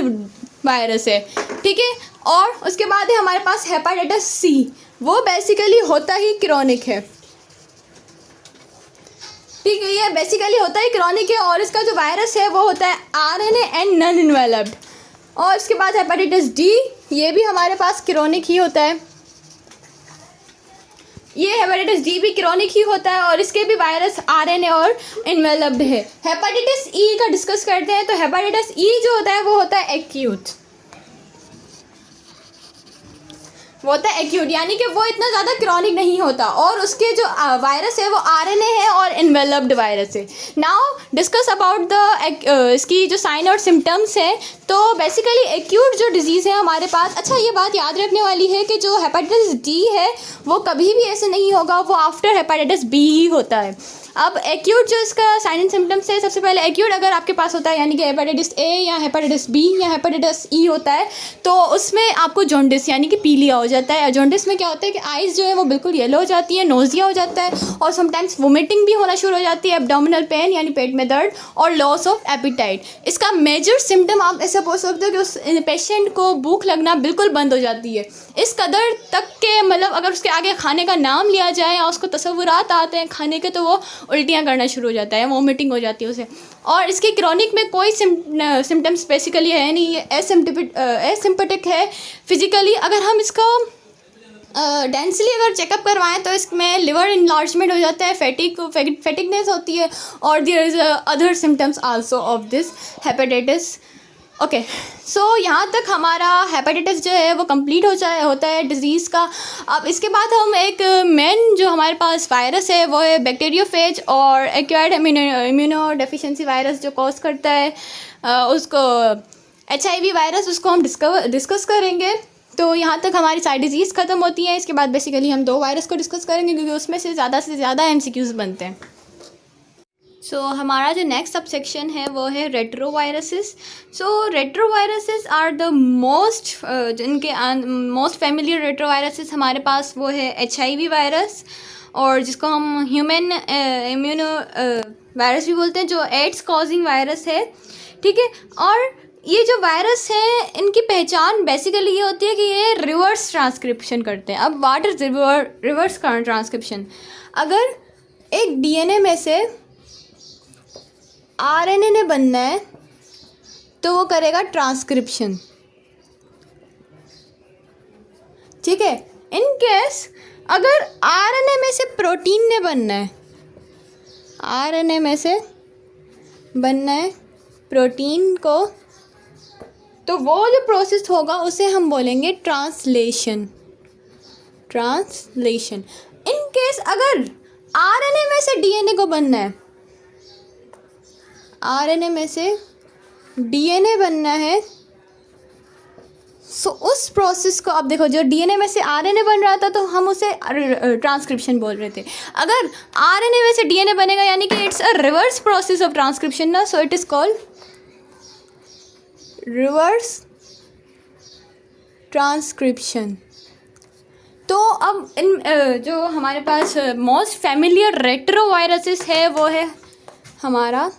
S1: वायरस है। ठीक है, और उसके बाद है हमारे पास हेपेटाइटिस सी, वो बेसिकली होता ही क्रॉनिक है। ठीक है, ये बेसिकली होता ही क्रॉनिक है और इसका जो वायरस है वो होता है आरएनए एंड नॉन इन्वेलप्ड। और इसके बाद हेपेटाइटिस डी, ये भी हमारे पास क्रॉनिक ही होता है। ये हेपेटाइटिस डी भी क्रॉनिक ही होता है और इसके भी वायरस आरएनए और इन्वेलप्ड है। हेपेटाइटिस ई का डिस्कस करते हैं। तो हेपेटाइटिस ई जो होता है वो होता है एक्यूट। वो होता है एक्यूट, यानी कि वो इतना ज़्यादा क्रॉनिक नहीं होता, और उसके जो वायरस है वो आरएनए है और इन्वेलप्ड वायरस है। नाउ डिस्कस अबाउट द इसकी जो साइन और सिम्टम्स हैं। तो बेसिकली एक्यूट जो डिजीज़ है हमारे पास, अच्छा ये बात याद रखने वाली है कि जो हेपेटाइटिस डी है वो कभी भी ऐसे नहीं होगा, वो आफ्टर हेपेटाइटिस बी ही होता है। अब एक्यूट जो इसका साइन एंड सिम्टम्स है, सबसे पहले एक्यूट अगर आपके पास होता है यानी कि हेपेटाइटिस ए या हेपेटाइटिस बी या हेपेटाइटिस ई होता है, तो उसमें आपको जॉन्डिस यानी कि पीलिया हो जाता है। जॉन्डिस में क्या होता है कि आइज़ जो है वो बिल्कुल येलो हो जाती है, नोजिया हो जाता है, और समटाइम्स वोमिटिंग भी होना शुरू हो जाती है, एब्डोमिनल पेन यानी पेट में दर्द, और लॉस ऑफ एपिटाइट। इसका मेजर सिम्टम आप ऐसे बोल सकते हो कि उस पेशेंट को भूख लगना बिल्कुल बंद हो जाती है, इस कदर तक के मतलब अगर उसके आगे खाने का नाम लिया जाए या उसको तसव्वुरात आते हैं खाने के, तो वो उल्टियाँ करना शुरू हो जाता है, वोमिटिंग हो जाती है उसे। और इसके क्रॉनिक में कोई सिम्टम्स बेसिकली है नहीं, ये एसिम्पटिक है फिजिकली। अगर हम इसको डेंसली अगर चेकअप करवाएं तो इसमें लिवर इनलार्जमेंट हो जाता है, फैटिकनेस होती है, और there is other symptoms also of this hepatitis. Okay, so यहाँ तक हमारा हेपेटाइटिस जो है वो कंप्लीट होता है डिज़ीज़ का। अब इसके बाद हम एक मेन जो हमारे पास वायरस है वो है बैक्टीरियोफेज और एक्वायर्ड इम्यूनो डेफिशिएंसी वायरस जो कॉज करता है उसको HIV वायरस, उसको हम डिस्कस करेंगे। तो यहाँ तक हमारी सारी डिजीज़ ख़त्म होती हैं। इसके बाद बेसिकली हम 2 वायरस को डिस्कस करेंगे क्योंकि उसमें से ज़्यादा MCQs बनते हैं। सो हमारा जो नेक्स्ट सब सेक्शन है वो है retroviruses. So retroviruses are the most जिनके मोस्ट फेमिलियर रेट्रोवायरसेस हमारे पास वो है HIV वायरस, और जिसको हम ह्यूमन इम्यूनो वायरस भी बोलते हैं, जो एड्स कॉजिंग वायरस है, ठीक है। और ये जो वायरस है इनकी पहचान बेसिकली ये होती है कि ये रिवर्स ट्रांसक्रिप्शन करते हैं। अब व्हाट इज़ रिवर्स ट्रांसक्रिप्शन? अगर एक DNA में से RNA ने बनना है तो वो करेगा ट्रांसक्रिप्शन, ठीक है। इन केस अगर RNA में से प्रोटीन ने बनना है, RNA में से बनना है प्रोटीन को, तो वो जो प्रोसेस होगा उसे हम बोलेंगे ट्रांसलेशन। इन केस अगर RNA में से DNA को बनना है, RNA में से DNA बनना है, सो उस प्रोसेस को अब देखो, जो DNA में से RNA बन रहा था तो हम उसे ट्रांसक्रिप्शन बोल रहे थे। अगर RNA में से DNA बनेगा यानी कि it's a reverse process of transcription ना, so it is called reverse transcription. तो अब इन जो हमारे पास मोस्ट फेमिलियर रेट्रोवायरसेस है वो है हमारा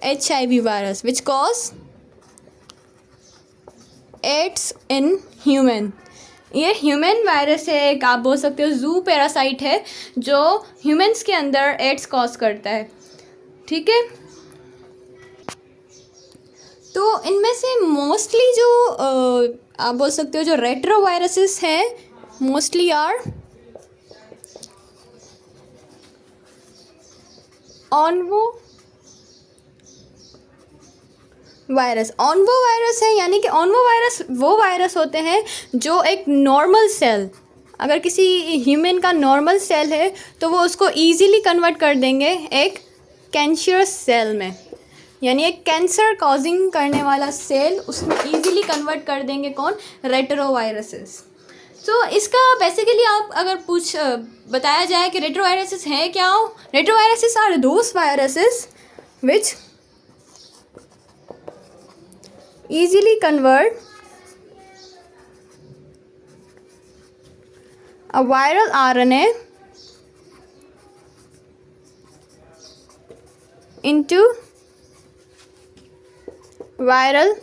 S1: HIV virus which cause AIDS in human. ये ह्यूमन वायरस है, एक आप बोल सकते हो जू पैरासाइट है जो ह्यूमंस के अंदर एड्स कॉज करता है, ठीक है। तो इनमें से मोस्टली जो आप बोल सकते हो जो रेट्रोवायरसेस हैं मोस्टली आर ऑनवो वायरस है, यानी कि ऑनवो वायरस वो वायरस होते हैं जो एक नॉर्मल सेल, अगर किसी ह्यूमन का नॉर्मल सेल है तो वो उसको इजीली कन्वर्ट कर देंगे एक कैंसरस सेल में, यानी एक कैंसर कॉजिंग करने वाला सेल उसमें इजीली कन्वर्ट कर देंगे कौन? रेट्रोवायरसेस। तो इसका बेसिकली आप अगर बताया जाए कि रेट्रोवायरसेस हैं क्या? Retroviruses are those viruses which easily convert a viral RNA into viral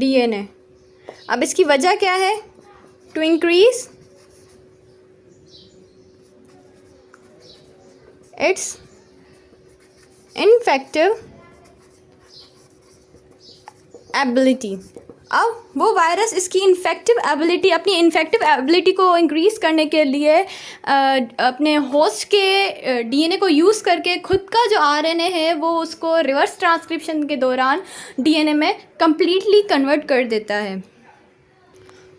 S1: DNA। अब इसकी वजह क्या है? To increase its infective ability. अब वो वायरस इसकी अपनी इन्फेक्टिव एबिलिटी को इंक्रीज़ करने के लिए अपने होस्ट के डीएनए को यूज़ करके खुद का जो आरएनए है वो उसको रिवर्स ट्रांसक्रिप्शन के दौरान डीएनए में कम्प्लीटली कन्वर्ट कर देता है।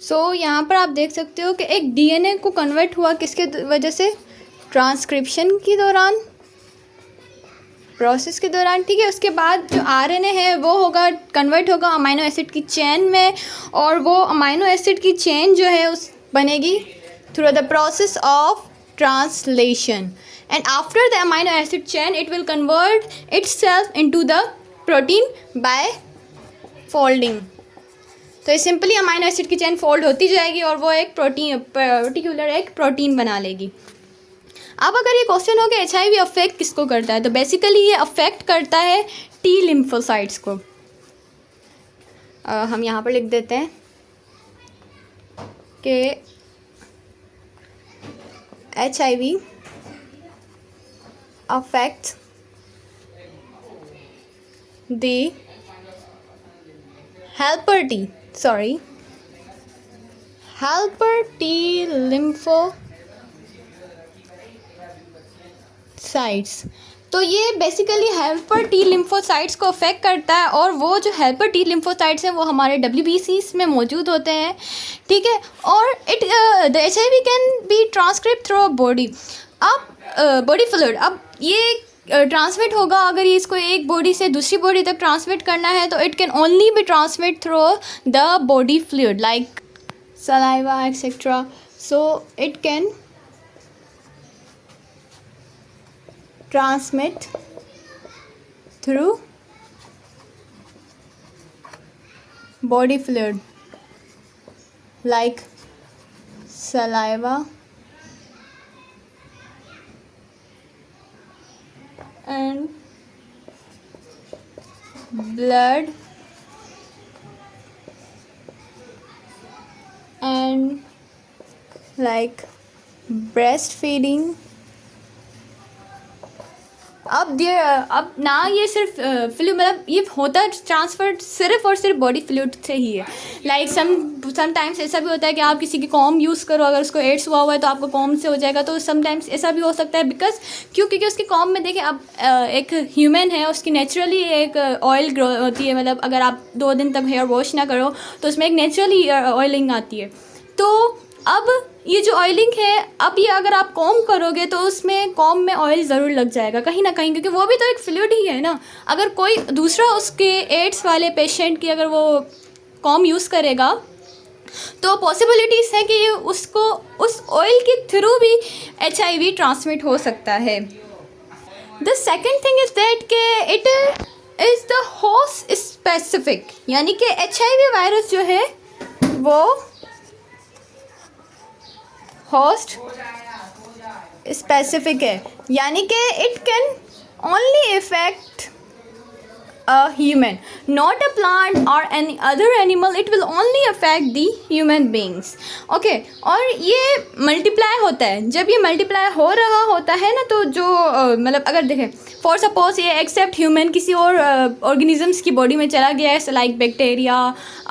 S1: सो यहाँ पर आप देख सकते हो कि एक डीएनए को कन्वर्ट हुआ किसके वजह से, ट्रांसक्रिप्शन के दौरान, प्रोसेस के दौरान, ठीक है। उसके बाद जो आरएनए है वो कन्वर्ट होगा अमीनो एसिड की चेन में, और वो अमीनो एसिड की चेन जो है उस बनेगी through the process of translation, and after the amino acid chain it will convert itself into the protein by folding. तो ये सिंपली अमीनो एसिड की चेन फोल्ड होती जाएगी और वो एक पर्टिकुलर एक प्रोटीन बना लेगी। अब अगर ये क्वेश्चन हो कि HIV अफेक्ट किसको करता है, तो बेसिकली ये अफेक्ट करता है टी लिम्फोसाइट्स को। हम यहाँ पर लिख देते हैं कि HIV affect the helper T lymphocytes। तो ये बेसिकली हेल्पर टी लिम्फोसाइट्स को अफेक्ट करता है, और वो जो हेल्पर टी लिम्फोसाइट्स हैं वो हमारे WBCs में मौजूद होते हैं, ठीक है। और the HIV can be transcript through body. अब बॉडी फ्लूइड, अब ये ट्रांसमिट होगा, अगर ये इसको एक बॉडी से दूसरी बॉडी तक ट्रांसमिट करना है तो it can only be transmit through the body fluid like saliva etcetera. So it can transmit through body fluid like saliva and blood and like breastfeeding। अब ना ये सिर्फ फ्लूइड, मतलब ये होता है ट्रांसफ़र सिर्फ और सिर्फ बॉडी फ्लूइड से ही है। लाइक समटाइम्स ऐसा भी होता है कि आप किसी की कॉम यूज़ करो, अगर उसको एड्स हुआ है तो आपको कॉम से हो जाएगा, तो समटाइम्स ऐसा भी हो सकता है बिकॉज क्योंकि उसकी कॉम में देखिए अब एक ह्यूमन है, उसकी नेचुरली एक ऑयल ग्रो होती है, मतलब अगर आप 2 दिन तक हेयर वॉश ना करो तो उसमें एक नेचुरली ऑयलिंग आती है। तो अब ये जो ऑयलिंग है, अब ये अगर आप कॉम करोगे तो उसमें कॉम में ऑयल ज़रूर लग जाएगा कहीं ना कहीं, क्योंकि वो भी तो एक फ्लूइड ही है ना। अगर कोई दूसरा उसके एड्स वाले पेशेंट की अगर वो कॉम यूज़ करेगा तो पॉसिबिलिटीज़ है कि ये उसको उस ऑयल के थ्रू भी HIV ट्रांसमिट हो सकता है। The second thing is that के it is the host specific, यानी कि HIV वायरस जो है वो होस्ट स्पेसिफिक है, यानी कि it can only effect a human, not a plant or any other animal. It will only affect the human beings. Okay, और ये मल्टीप्लाई होता है, जब ये मल्टीप्लाई हो रहा होता है ना, तो जो मतलब अगर देखें फॉर सपोज ये एक्सेप्ट ह्यूमन किसी और ऑर्गेनिजम्स की बॉडी में चला गया है, लाइक बैक्टीरिया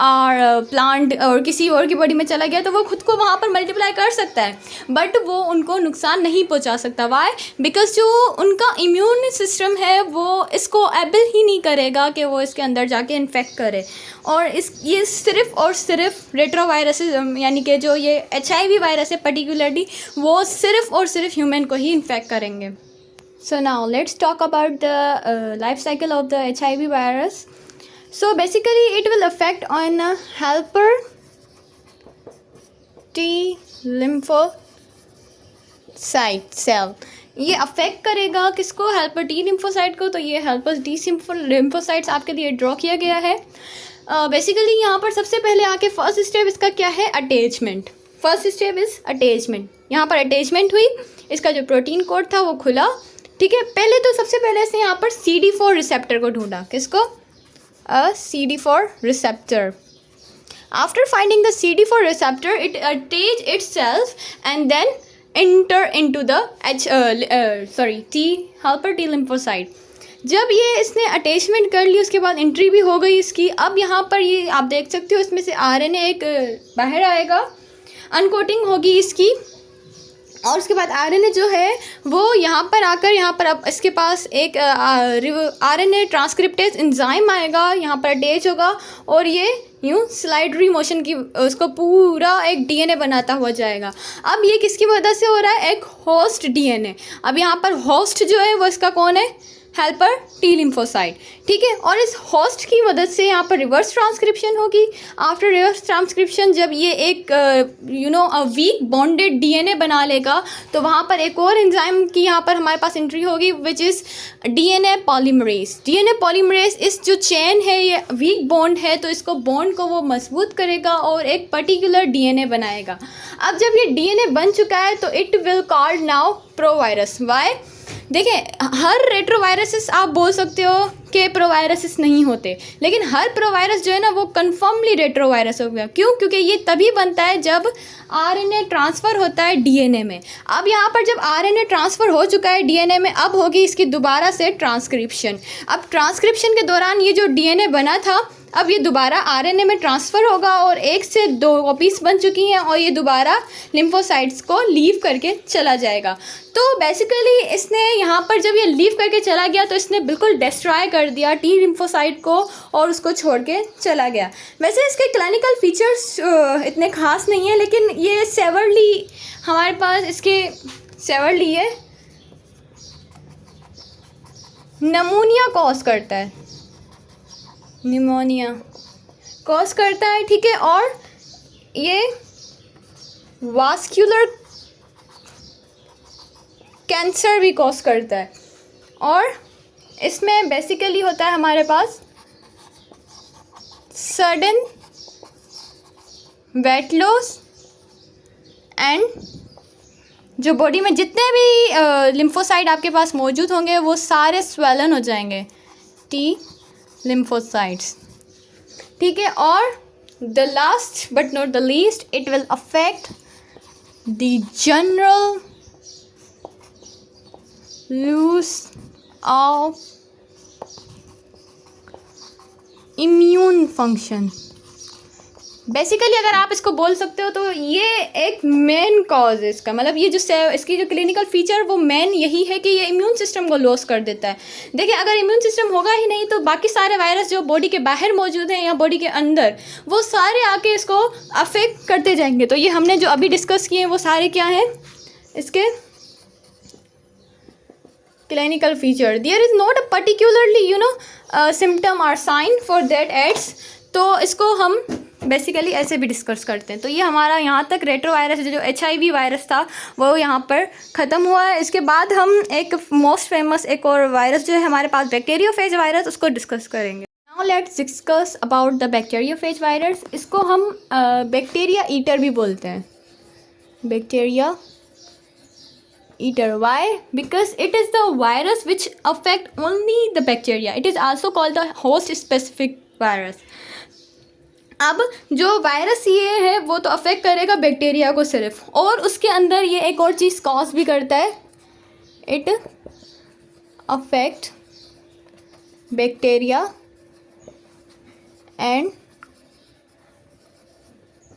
S1: और प्लांट और किसी और की बॉडी में चला गया, तो वो खुद को वहाँ पर मल्टीप्लाई कर सकता है, बट वो उनको नुकसान नहीं पहुँचा सकता। वाई? बिकॉज जो उनका इम्यून सिस्टम है वो इसको एबल ही नहीं करेगा कि वो इसके अंदर जाके इन्फेक्ट करे। और ये सिर्फ और सिर्फ रेट्रोवायरसेस, यानी कि जो ये HIV वायरस है पर्टिकुलरली, वो सिर्फ और सिर्फ ह्यूमन को ही इन्फेक्ट करेंगे। So now let's talk about the life cycle of the HIV virus. So basically it will affect on helper T lymphocyte cell. ये अफेक्ट करेगा किसको? हेल्पर टी लिम्फोसाइट को। तो ये हेल्पर टी लिम्फोसाइट्स आपके लिए ड्रॉ किया गया है। बेसिकली यहाँ पर सबसे पहले आके फर्स्ट स्टेप इसका क्या है? Attachment. First step is attachment. यहाँ पर अटैचमेंट हुई, इसका जो प्रोटीन कोड था वो खुला, ठीक है। पहले तो सबसे पहले इसने यहाँ पर CD4 रिसेप्टर को ढूंढा। किसको? CD4 receptor. After finding the CD4 receptor it attach itself and then enter into the T helper T lymphocyte। जब ये इसने अटैचमेंट कर ली उसके बाद एंट्री भी हो गई इसकी। अब यहाँ पर ये आप देख सकते हो इसमें से आरएनए एक बाहर आएगा, अनकोटिंग होगी इसकी, और उसके बाद आरएनए जो है वो यहाँ पर आकर यहाँ पर अब इसके पास एक आरएनए ट्रांसक्रिप्टेज एंजाइम आएगा, यहाँ पर अटैच होगा और ये यूँ स्लाइडरी मोशन की उसको पूरा एक डीएनए बनाता हुआ जाएगा। अब ये किसकी वजह से हो रहा है? एक होस्ट डीएनए। अब यहाँ पर होस्ट जो है वो इसका कौन है? हेल्पर टी लिम्फोसाइट, ठीक है। और इस होस्ट की मदद से यहाँ पर रिवर्स ट्रांसक्रिप्शन होगी। आफ्टर रिवर्स ट्रांसक्रिप्शन जब ये एक वीक बॉन्डेड डीएनए बना लेगा तो वहाँ पर एक और एंजाइम की यहाँ पर हमारे पास एंट्री होगी which is DNA polymerase. DNA polymerase इस जो चेन है ये वीक बॉन्ड है तो इसको बॉन्ड को वो मजबूत करेगा और एक पर्टिकुलर डीएनए बनाएगा। अब जब ये डीएनए बन चुका है तो it will called now provirus. Why? देखें, हर रेट्रोवायरसेस आप बोल सकते हो कि प्रोवायरसेस नहीं होते, लेकिन हर प्रोवायरस जो है ना वो कन्फर्मली रेट्रोवायरस हो गया। क्यों? क्योंकि ये तभी बनता है जब आरएनए ट्रांसफ़र होता है डीएनए में। अब यहाँ पर जब आरएनए ट्रांसफ़र हो चुका है डीएनए में, अब होगी इसकी दोबारा से ट्रांसक्रिप्शन। अब ट्रांसक्रिप्शन के दौरान ये जो डीएनए बना था अब ये दोबारा आरएनए में ट्रांसफ़र होगा और 1 से 2 कॉपीज़ बन चुकी हैं और ये दोबारा लिम्फोसाइट्स को लीव करके चला जाएगा। तो बेसिकली इसने यहाँ पर जब ये लीव करके चला गया तो इसने बिल्कुल डिस्ट्रॉय कर दिया टी लिम्फोसाइट को और उसको छोड़ के चला गया। वैसे इसके क्लिनिकल फीचर्स इतने ख़ास नहीं है, लेकिन ये सेवरली हमारे पास इसके सेवरली ये नमूनिया कॉज करता है, निमोनिया कॉज करता है, ठीक है। और ये वास्कुलर कैंसर भी कॉज करता है। और इसमें बेसिकली होता है हमारे पास सडन वेट लॉस एंड जो बॉडी में जितने भी लिम्फोसाइट आपके पास मौजूद होंगे वो सारे स्वेलन हो जाएंगे, टी lymphocytes, ठीक है। और the last but not the least it will affect the general loss of immune function। Basically अगर आप इसको बोल सकते हो तो ये एक मेन कॉज है इसका, मतलब ये जो इसकी जो क्लिनिकल फीचर वो मेन यही है कि ये इम्यून सिस्टम को लॉस कर देता है। देखिए, अगर इम्यून सिस्टम होगा ही नहीं तो बाकी सारे वायरस जो बॉडी के बाहर मौजूद हैं या बॉडी के अंदर वो सारे आके इसको अफेक्ट करते जाएंगे। तो ये हमने जो अभी डिस्कस किए हैं वो सारे क्या हैं इसके clinical feature. There is not a particularly symptom और साइन फॉर दैट एड्स, तो इसको हम बेसिकली ऐसे भी डिस्कस करते हैं। तो ये हमारा यहाँ तक रेट्रोवायरस जो HIV वायरस था वो यहाँ पर ख़त्म हुआ है। इसके बाद हम एक मोस्ट फेमस एक और वायरस जो है हमारे पास बैक्टीरियोफेज वायरस, उसको डिस्कस करेंगे। Now let's discuss about the bacteriophage virus. इसको हम बैक्टीरिया ईटर भी बोलते हैं, bacteria eater. Why? Because it is the virus which affect only the bacteria. It is also called the host specific virus. अब जो virus ये है वो तो अफेक्ट करेगा बैक्टीरिया को सिर्फ, और उसके अंदर ये एक और चीज़ कॉज भी करता है, it affect bacteria and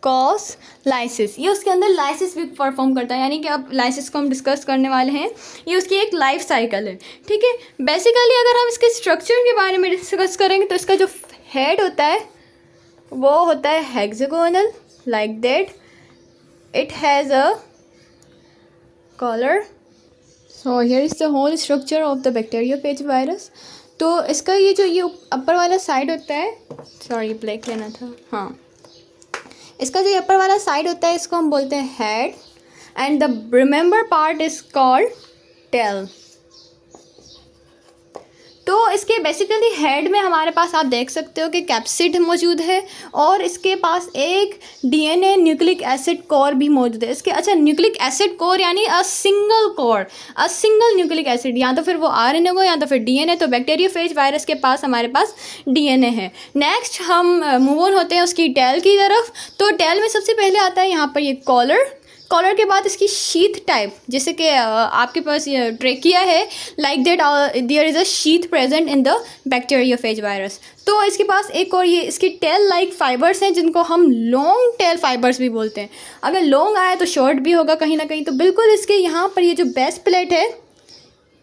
S1: cause lysis. ये उसके अंदर लाइसिस भी परफॉर्म करता है, यानी कि अब लाइसिस को हम डिस्कस करने वाले हैं। ये उसकी एक लाइफ साइकिल है, ठीक है। बेसिकली अगर हम इसके स्ट्रक्चर के बारे में डिस्कस करेंगे तो इसका जो हेड होता है वो होता है hexagonal, like that. It has a collar. So here is the whole structure of the bacteriophage virus. तो इसका ये जो ये अपर वाला साइड होता है, सॉरी ब्लैक लेना था, हाँ, इसका जो अपर वाला साइड होता है इसको हम बोलते हैं head, and the remember part is called tail. तो इसके बेसिकली हेड में हमारे पास आप देख सकते हो कि कैप्सिड मौजूद है और इसके पास एक डीएनए न्यूक्लिक एसिड कोर भी मौजूद है। इसके अच्छा न्यूक्लिक एसिड कोर यानी a single core, a single nucleic acid, या तो फिर वो आरएनए को या तो फिर डीएनए। तो बैक्टीरियोफेज वायरस के पास हमारे पास डीएनए है। नेक्स्ट हम मूव ऑन होते हैं उसकी टेल की तरफ। तो टेल में सबसे पहले आता है यहाँ पर ये कॉलर, कॉलर के बाद इसकी शीथ टाइप, जैसे कि आपके पास ये ट्रेकिया है, like that there is a sheath present in the bacteriophage virus. तो इसके पास एक और ये इसकी टेल लाइक फाइबर्स हैं जिनको हम लॉन्ग टेल फाइबर्स भी बोलते हैं। अगर लॉन्ग आए तो शॉर्ट भी होगा कहीं ना कहीं। तो बिल्कुल इसके यहाँ पर ये जो बेस्ट प्लेट है,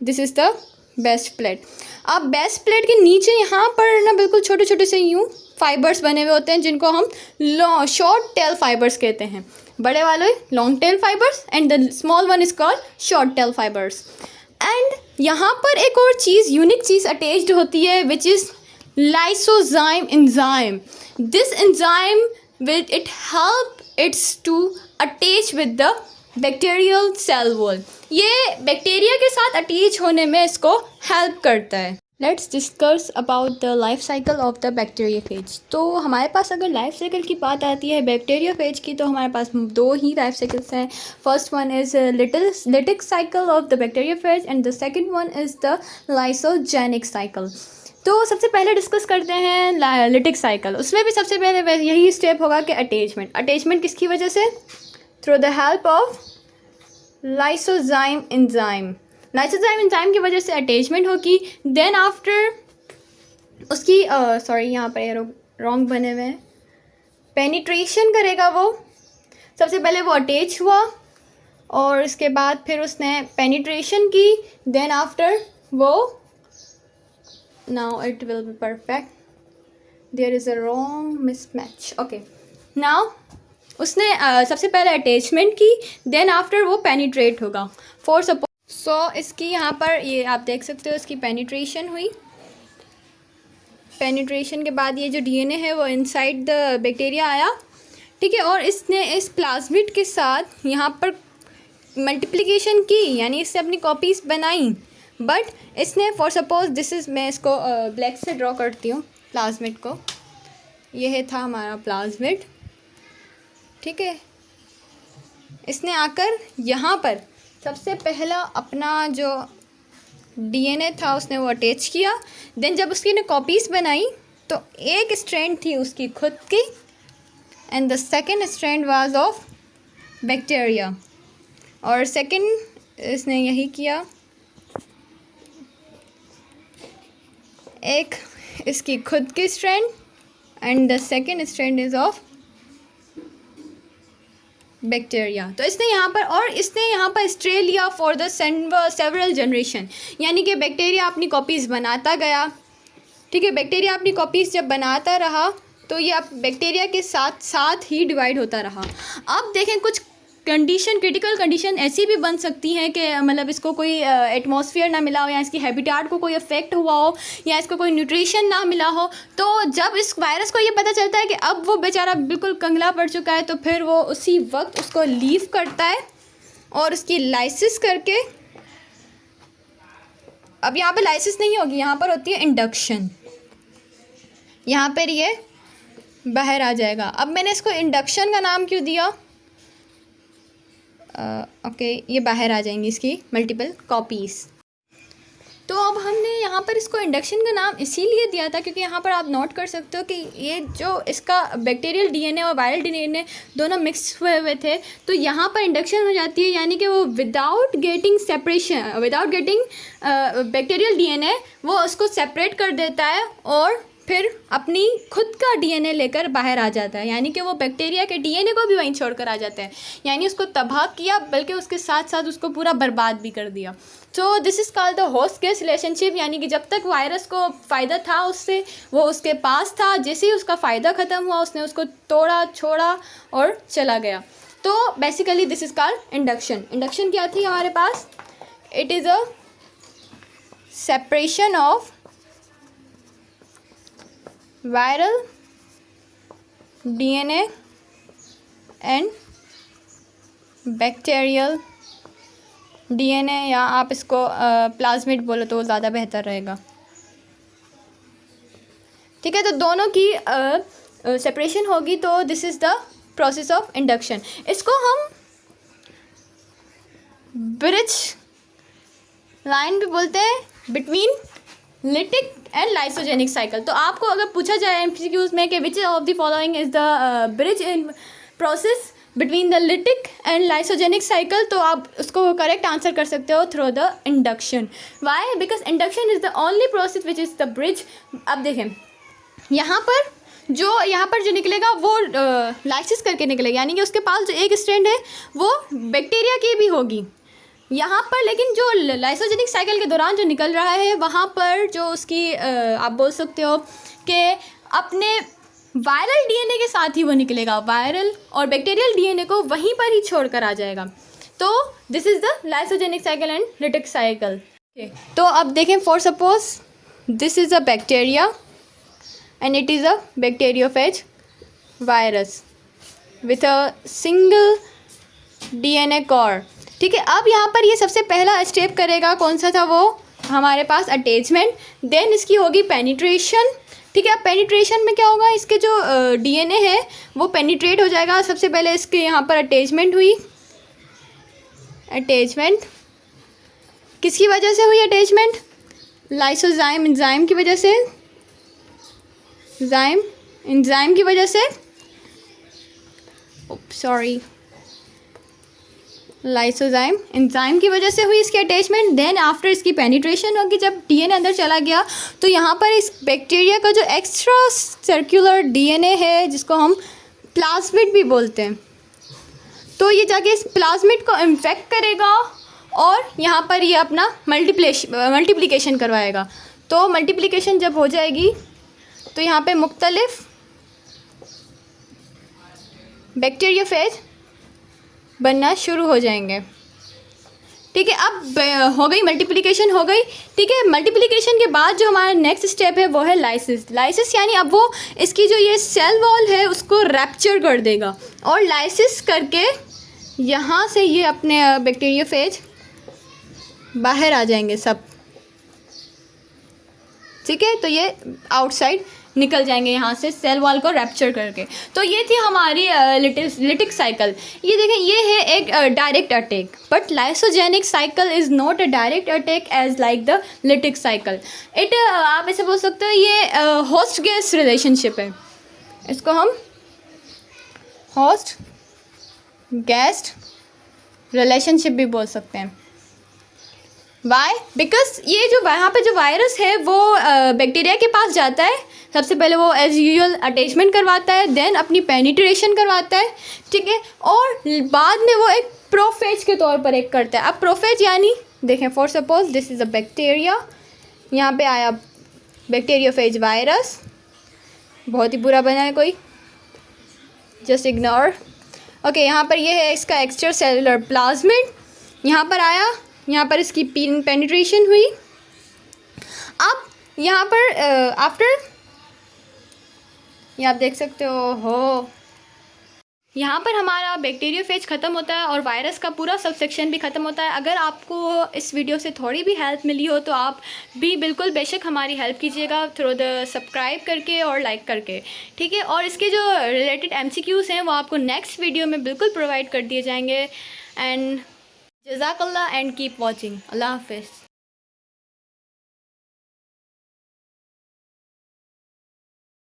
S1: this is the best plate. अब बेस्ट प्लेट के नीचे यहाँ पर ना बिल्कुल छोटे छोटे से यूँ फाइबर्स बने हुए होते हैं जिनको हम शॉर्ट टेल फाइबर्स कहते हैं। बड़े वाले long tail fibres and the small one is called short tail fibres. And यहाँ पर एक और चीज़, यूनिक चीज़ अटैच्ड होती है which is lysozyme enzyme. This enzyme will it help its to attach with the bacterial cell wall. ये bacteria के साथ attach होने में इसको हेल्प करता है। Let's discuss about the life cycle of the bacteriophage. तो हमारे पास अगर लाइफ साइकिल की बात आती है बैक्टीरियोफेज की, तो हमारे पास दो ही लाइफ साइकिल्स हैं। First one is lytic cycle of the bacteriophage and the second one is the lysogenic cycle. तो सबसे पहले डिस्कस करते हैं लिटिक साइकिल। उसमें भी सबसे पहले यही स्टेप होगा कि अटैचमेंट। अटैचमेंट किसकी वजह से? Through the help of lysozyme enzyme. Lysozyme enzyme की वजह से अटैचमेंट होगी। देन आफ्टर उसकी सॉरी यहाँ पर रॉन्ग बने हुए हैं, पेनिट्रेशन करेगा वो। सबसे पहले वो अटैच हुआ और इसके बाद फिर उसने पेनिट्रेशन की। देन आफ्टर वो now it will be perfect, there is a wrong mismatch. Okay, now उसने सबसे पहले अटैचमेंट की, देन आफ्टर वो पेनिट्रेट होगा फॉर सपोज। सो इसकी यहाँ पर ये आप देख सकते हो, इसकी पेनिट्रेशन हुई। पेनिट्रेशन के बाद ये जो डीएनए है वो इनसाइड द बैक्टीरिया आया, ठीक है। और इसने इस प्लाज्मिड के साथ यहाँ पर मल्टीप्लिकेशन की, यानी इससे अपनी कॉपीज़ बनाई। बट इसने फॉर सपोज दिस इज़, मैं इसको ब्लैक से ड्रॉ करती हूँ प्लाज्मिड को। यह था हमारा प्लाज्मिड, ठीक है। इसने आकर यहाँ पर सबसे पहला अपना जो डीएनए था उसने वो अटैच किया। देन जब उसकी ने कॉपीज़ बनाई तो एक स्ट्रैंड थी उसकी खुद की and the second strand was of bacteria. और सेकंड इसने यही किया, एक इसकी खुद की strand and the second strand is of bacteria. तो इसने यहाँ पर स्ट्रे लिया फॉर द सेवरल जनरेशन, यानी कि बैक्टीरिया अपनी कॉपीज़ बनाता गया, ठीक है। बैक्टीरिया अपनी कॉपीज़ जब बनाता रहा तो ये अब बैक्टीरिया के साथ साथ ही डिवाइड होता रहा। अब देखें कुछ कंडीशन, क्रिटिकल कंडीशन ऐसी भी बन सकती हैं कि मतलब इसको कोई एटमॉस्फेयर ना मिला हो, या इसकी हैबिटेट को कोई इफेक्ट हुआ हो, या इसको कोई न्यूट्रिशन ना मिला हो। तो जब इस वायरस को ये पता चलता है कि अब वो बेचारा बिल्कुल कंगला पड़ चुका है, तो फिर वो उसी वक्त उसको लीव करता है और उसकी लाइसिस करके, अब यहाँ पर लाइसिस नहीं होगी, यहाँ पर होती है इंडक्शन। यहाँ पर ये बाहर आ जाएगा। अब मैंने इसको इंडक्शन का नाम क्यों दिया? ओके, ये बाहर आ जाएंगी इसकी मल्टीपल कॉपीज़। तो अब हमने यहाँ पर इसको इंडक्शन का नाम इसीलिए दिया था क्योंकि यहाँ पर आप नोट कर सकते हो कि ये जो इसका बैक्टीरियल डीएनए और वायरल डीएनए दोनों मिक्स हुए थे, तो यहाँ पर इंडक्शन हो जाती है, यानी कि वो without getting separation, without getting bacterial DNA वो उसको सेपरेट कर देता है और फिर अपनी खुद का डीएनए लेकर बाहर आ जाता है, यानी कि वो बैक्टीरिया के डीएनए को भी वहीं छोड़कर आ जाता है। यानी उसको तबाह किया, बल्कि उसके साथ साथ उसको पूरा बर्बाद भी कर दिया। तो this is called the host case relationship, यानी कि जब तक वायरस को फ़ायदा था उससे, वो उसके पास था, जैसे ही उसका फ़ायदा ख़त्म हुआ उसने उसको तोड़ा, छोड़ा और चला गया। तो basically this is called induction. Induction क्या थी हमारे पास? It is a separation of viral DNA and bacterial DNA, या आप इसको प्लाज्मिड बोलो तो ज़्यादा बेहतर रहेगा, ठीक है। तो दोनों की सेपरेशन होगी, तो this is the process of induction. इसको हम ब्रिज लाइन भी बोलते हैं between lytic and lysogenic cycle. तो आपको अगर पूछा जाए एमसीक्यूज में कि which of the following is the bridge in process, between the lytic and lysogenic cycle, तो आप उसको करेक्ट आंसर कर सकते हो through the induction. Why? Because induction is the only process which is the bridge. अब देखें यहाँ पर जो निकलेगा वो लाइसिस करके निकलेगा, यानी कि उसके पास जो एक स्ट्रैंड है वो बैक्टीरिया की भी होगी यहाँ पर, लेकिन जो लाइसोजेनिक साइकिल के दौरान जो निकल रहा है वहाँ पर जो उसकी आप बोल सकते हो कि अपने वायरल डीएनए के साथ ही वो निकलेगा, वायरल और बैक्टीरियल डीएनए को वहीं पर ही छोड़ कर आ जाएगा. तो this is the lysogenic cycle and lytic cycle. तो अब देखें, for suppose this is a bacteria and it is a bacteriophage virus with a single DNA core. ठीक है, अब यहाँ पर ये सबसे पहला स्टेप करेगा, कौन सा था वो, हमारे पास अटैचमेंट, देन इसकी होगी पेनिट्रेशन. ठीक है, अब पेनिट्रेशन में क्या होगा, इसके जो DNA है वो पेनिट्रेट हो जाएगा. सबसे पहले इसके यहाँ पर अटैचमेंट हुई. अटैचमेंट किसकी वजह से हुई? अटैचमेंट लाइसोजाइम एंजाइम की वजह से, एंजाइम की वजह से, लाइसोजाइम एंजाइम की वजह से हुई इसकी अटैचमेंट. देन आफ्टर इसकी पेनिट्रेशन होगी, जब डीएनए अंदर चला गया तो यहाँ पर इस बैक्टीरिया का जो एक्स्ट्रा सर्कुलर डीएनए है जिसको हम प्लाज्मिड भी बोलते हैं, तो ये जाके इस प्लाज्मिड को इन्फेक्ट करेगा और यहाँ पर ये अपना मल्टीप्लिकेशन करवाएगा. तो मल्टीप्लिकेशन जब हो जाएगी तो यहाँ पे मुख्तलिफ बैक्टीरियोफेज बनना शुरू हो जाएंगे. ठीक है, अब हो गई मल्टीप्लिकेशन हो गई. ठीक है, मल्टीप्लिकेशन के बाद जो हमारा नेक्स्ट स्टेप है वो है लाइसिस. लाइसिस यानी अब वो इसकी जो ये सेल वॉल है उसको रैप्चर कर देगा और लाइसिस करके यहाँ से ये अपने बैक्टीरियोफेज बाहर आ जाएंगे सब. ठीक है, तो ये आउटसाइड निकल जाएंगे यहाँ से सेल वॉल को रैप्चर करके. तो ये थी हमारी लिटिक साइकिल. ये देखें, ये है एक direct attack, but lysogenic cycle is not a direct attack as like the lytic cycle. आप ऐसे बोल सकते हो ये होस्ट गेस्ट रिलेशनशिप है. इसको हम होस्ट गेस्ट रिलेशनशिप भी बोल सकते हैं. वाई? बिकॉज ये जो वहाँ पे जो वायरस है वो बैक्टीरिया के पास जाता है, सबसे पहले वो एज यूजुअल अटैचमेंट करवाता है, देन अपनी पेनिट्रेशन करवाता है. ठीक है, और बाद में वो एक प्रोफेज के तौर पर एक करता है. अब प्रोफेज यानी देखें, for suppose this is a bacteria, यहाँ पे आया बैक्टीरियोफेज वायरस, बहुत ही बुरा बना है कोई, जस्ट इग्नोर. ओके, यहाँ पर ये है इसका एक्स्ट्रा सेलुलर प्लाज्मिड, यहाँ पर आया, यहाँ पर इसकी पेनिट्रेशन हुई. अब यहाँ पर आफ्टर ये आप देख सकते हो यहाँ पर हमारा बैक्टीरियोफेज ख़त्म होता है और वायरस का पूरा सबसेक्शन भी ख़त्म होता है. अगर आपको इस वीडियो से थोड़ी भी हेल्प मिली हो तो आप भी बिल्कुल बेशक हमारी हेल्प कीजिएगा थ्रू द सब्सक्राइब करके और लाइक करके. ठीक है, और इसके जो रिलेटेड MCQs हैं वो आपको नेक्स्ट वीडियो में बिल्कुल प्रोवाइड कर दिए जाएंगे. एंड जज़ाकल्लाह एंड कीप वॉचिंग. अल्लाह हाफ़िज़.